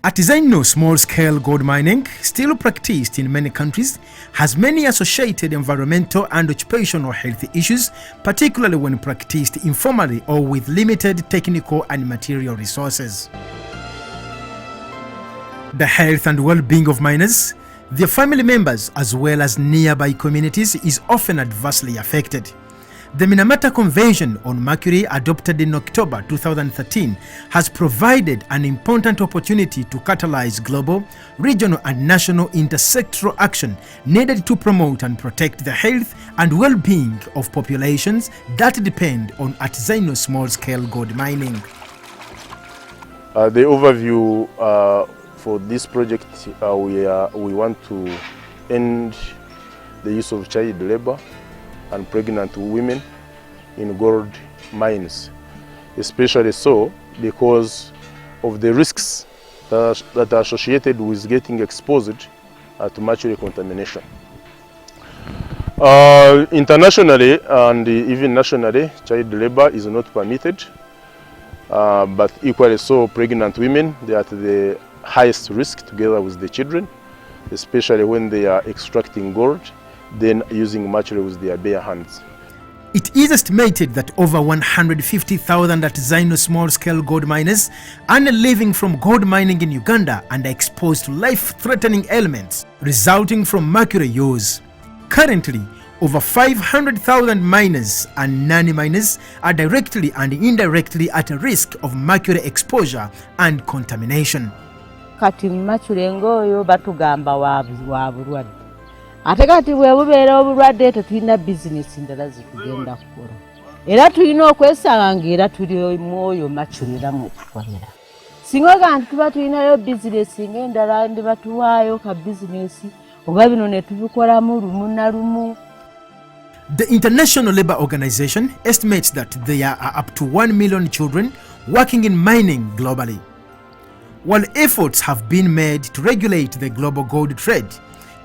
Artisanal small-scale gold mining, still practiced in many countries, has many associated environmental and occupational health issues, particularly when practiced informally or with limited technical and material resources. The health and well-being of miners, their family members as well as nearby communities is often adversely affected. The Minamata Convention on Mercury, adopted in October 2013, has provided an important opportunity to catalyze global, regional and national intersectoral action needed to promote and protect the health and well-being of populations that depend on artisanal small-scale gold mining. The overview for this project, we want to end the use of child labor and pregnant women in gold mines, especially so because of the risks that are associated with getting exposed to mercury contamination. Internationally and even nationally, child labor is not permitted, but equally so pregnant women, they are at the highest risk together with the children, especially when they are extracting gold, then using mercury with their bare hands. It is estimated that over 150,000 artisanal small-scale gold miners earn a living from gold mining in Uganda and are exposed to life-threatening elements resulting from mercury use. Currently, over 500,000 miners and non-miners are directly and indirectly at a risk of mercury exposure and contamination. Kati mercury ngoyo batugamba wa bulwadde. Ate kati bwe bubeera obulwadde tetulina bizinesi ndala zitugenda kukola. Era tulina okwesanga ng'era tuli mwoyo mercury mu kukolera. Singa kanti tuba tulinayo bizinesi ng'endala ndi batuwaayo ka bizinesi oba bino ne tubikolamu lumu na lumu. The International Labour Organization estimates that there are up to 1 million children working in mining globally. While efforts have been made to regulate the global gold trade,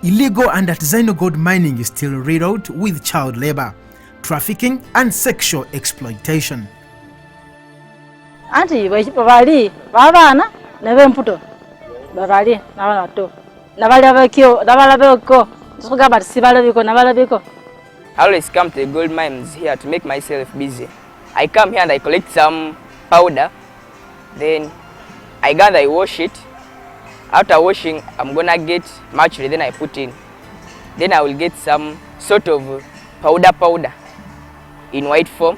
illegal and artisanal gold mining is still riddled with child labor, trafficking and sexual exploitation. Anti bali babana nebemputo babali nabato nabalabeko sokugamba sibalabiko nabalabiko. I always come to the gold mines here to make myself busy. I come here and I collect some powder, then I gather, I wash it. After washing, I'm gonna get mercury, then I put in. Then I will get some sort of powder in white form.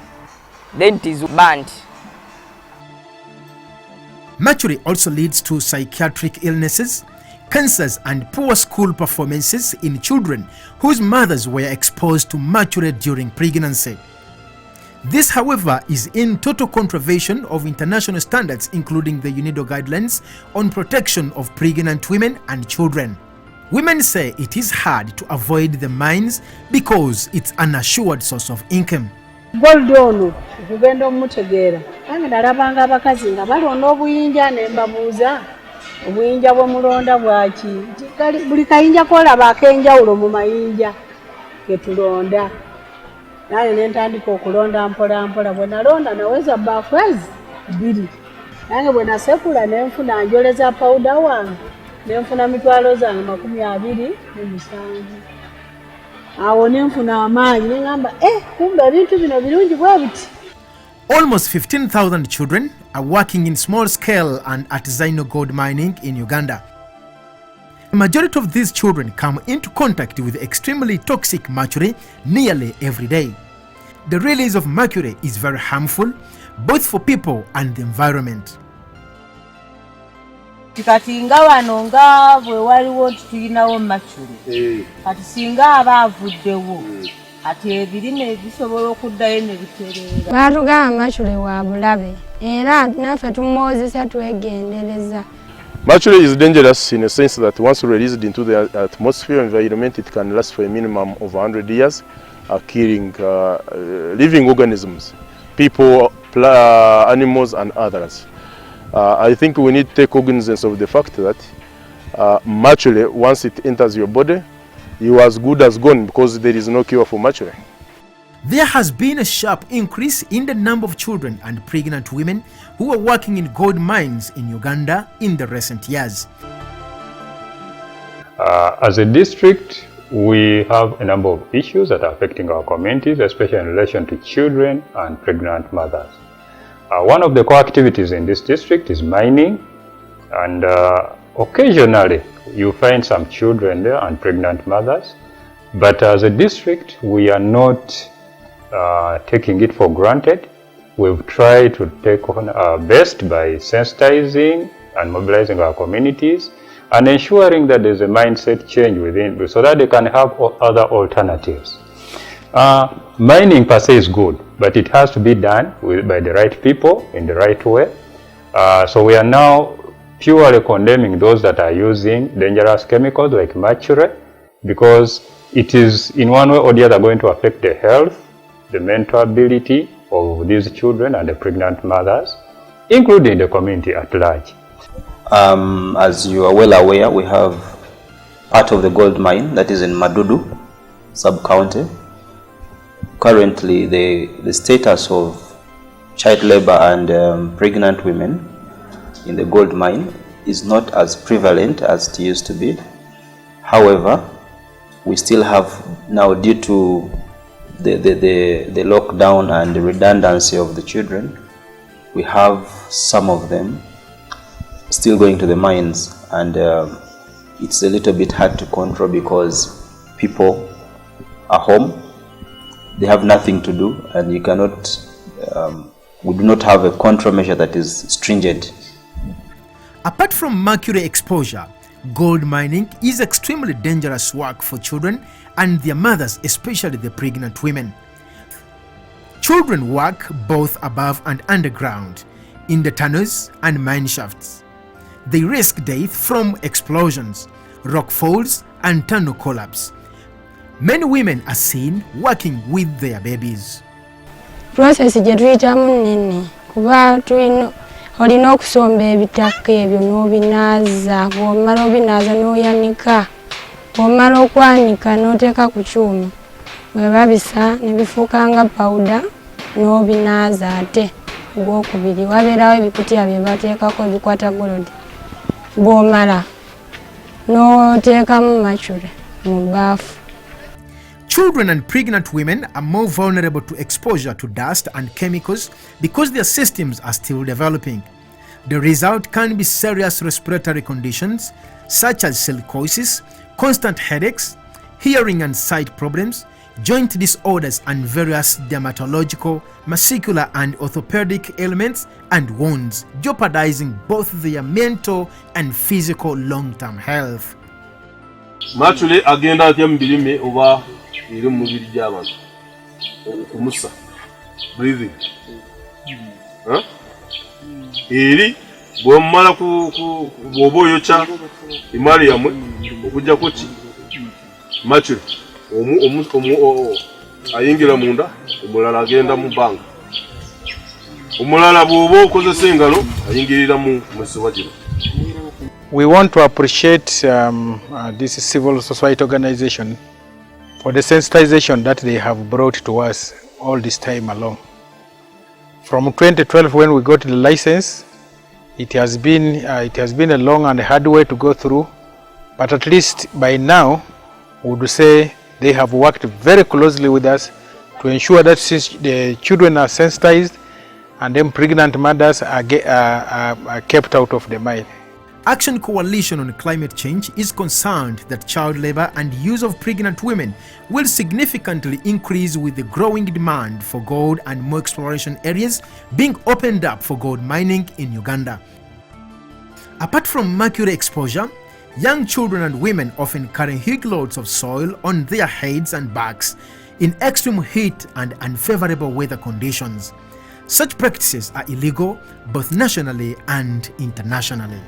Then it is burnt. Mercury also leads to psychiatric illnesses, cancers and poor school performances in children whose mothers were exposed to mercury during pregnancy. This, however, is in total contravention of international standards, including the UNIDO guidelines on protection of pregnant women and children. Women say it is hard to avoid the mines because it's an assured source of income. Gold ono kugenda omutegeera nange nalabanga abakazi nga balonda obuyinja ne mbabuuza obuyinja bwe mulonda bwaki buli kayinja kolaba ak'enjawulo mu mayinja ke tulonda. Nange ne ntandika okulonda mpola mpola, bwe nalonda naweza bbaafu bbiri. Nange bwe nasekula ne nfuna njoleza pawuda wange ne nfuna mitwalo zange 27. Awo ne nfuna amaanyi ne ngamba kumbe ebintu bino birungi bwe biti. Almost 15,000 children are working in small-scale and artisanal gold mining in Uganda. The majority of these children come into contact with extremely toxic mercury nearly every day. The release of mercury is very harmful both for people and the environment. Kati nga wano nga bwe waliwo tulinawo mercury. Kati singa aba avuddewo ati ebirime bisobola okuddayo ne bitereera. Baatugamba mercury wa bulabe era naffe tumuwozesa twegendereza. Mercury is dangerous in a sense that once released into the atmosphere environment, it can last for a minimum of 100 years, killing living organisms, people, animals and others. I think we need to take cognizance of the fact that mercury, once it enters your body, you are as good as gone because there is no cure for mercury. There has been a sharp increase in the number of children and pregnant women who are working in gold mines in Uganda in the recent years. As a district, we have a number of issues that are affecting our communities, especially in relation to children and pregnant mothers. One of the core activities in this district is mining, and occasionally you find some children there and pregnant mothers. But as a district, we are not taking it for granted. We've tried to take on our best by sensitizing and mobilizing our communities and ensuring that there's a mindset change within so that they can have other alternatives. Mining per se is good, but it has to be done by the right people in the right way. So we are now purely condemning those that are using dangerous chemicals like mercury, because it is in one way or the other going to affect the health, the mental ability of these children and the pregnant mothers, including the community at large. As you are well aware, we have part of the gold mine that is in Madudu sub-county. Currently, the status of child labor and pregnant women in the gold mine is not as prevalent as it used to be. However, we still have now, due to the lockdown and the redundancy of the children, we have some of them still going to the mines, and it's a little bit hard to control because people are home, they have nothing to do, and you cannot, we do not have a control measure that is stringent. Apart from mercury exposure, gold mining is extremely dangerous work for children and their mothers, especially the pregnant women. Children work both above and underground, in the tunnels and mine shafts. They risk death from explosions, rock falls, and tunnel collapse. Many women are seen working with their babies. Process gye tuyitamu nnene kuba olina okusomba ebitaka ebyo n'obinaaza, bw'omala obinaaza n'oyanika, bw'omala okwanika n'oteeka ku kyuma, bwe babisa ne bifuuka nga pawuda n'obinaaza ate ogwokubiri wabeerawo ebikutiya bye bateekako ebikwata golodi, bw'omala n'oteekamu mercury mu bbaafu. Children and pregnant women are more vulnerable to exposure to dust and chemicals because their systems are still developing. The result can be serious respiratory conditions such as silicosis, constant headaches, hearing and sight problems, joint disorders, and various dermatological, muscular and orthopedic ailments and wounds, jeopardizing both their mental and physical long-term health. Mercury agenda atya mu birime oba eri mu mubiri gy'abantu okumusa breathing eri bw'omala bw'oba oyokya emali yamwe okujjako ki mercury ayingira munda, omulala agenda mu bbanga, omulala bw'oba okozesa engalo ayingirira mu musiba gino. We want to appreciate this civil society organization for the sensitization that they have brought to us all this time along. From 2012, when we got the license, it has been a long and hard way to go through, but at least by now, we would say they have worked very closely with us to ensure that the children are sensitized and then pregnant mothers are kept out of the mine. Action Coalition on Climate Change is concerned that child labor and use of pregnant women will significantly increase with the growing demand for gold and more exploration areas being opened up for gold mining in Uganda. Apart from mercury exposure, young children and women often carry huge loads of soil on their heads and backs in extreme heat and unfavorable weather conditions. Such practices are illegal both nationally and internationally.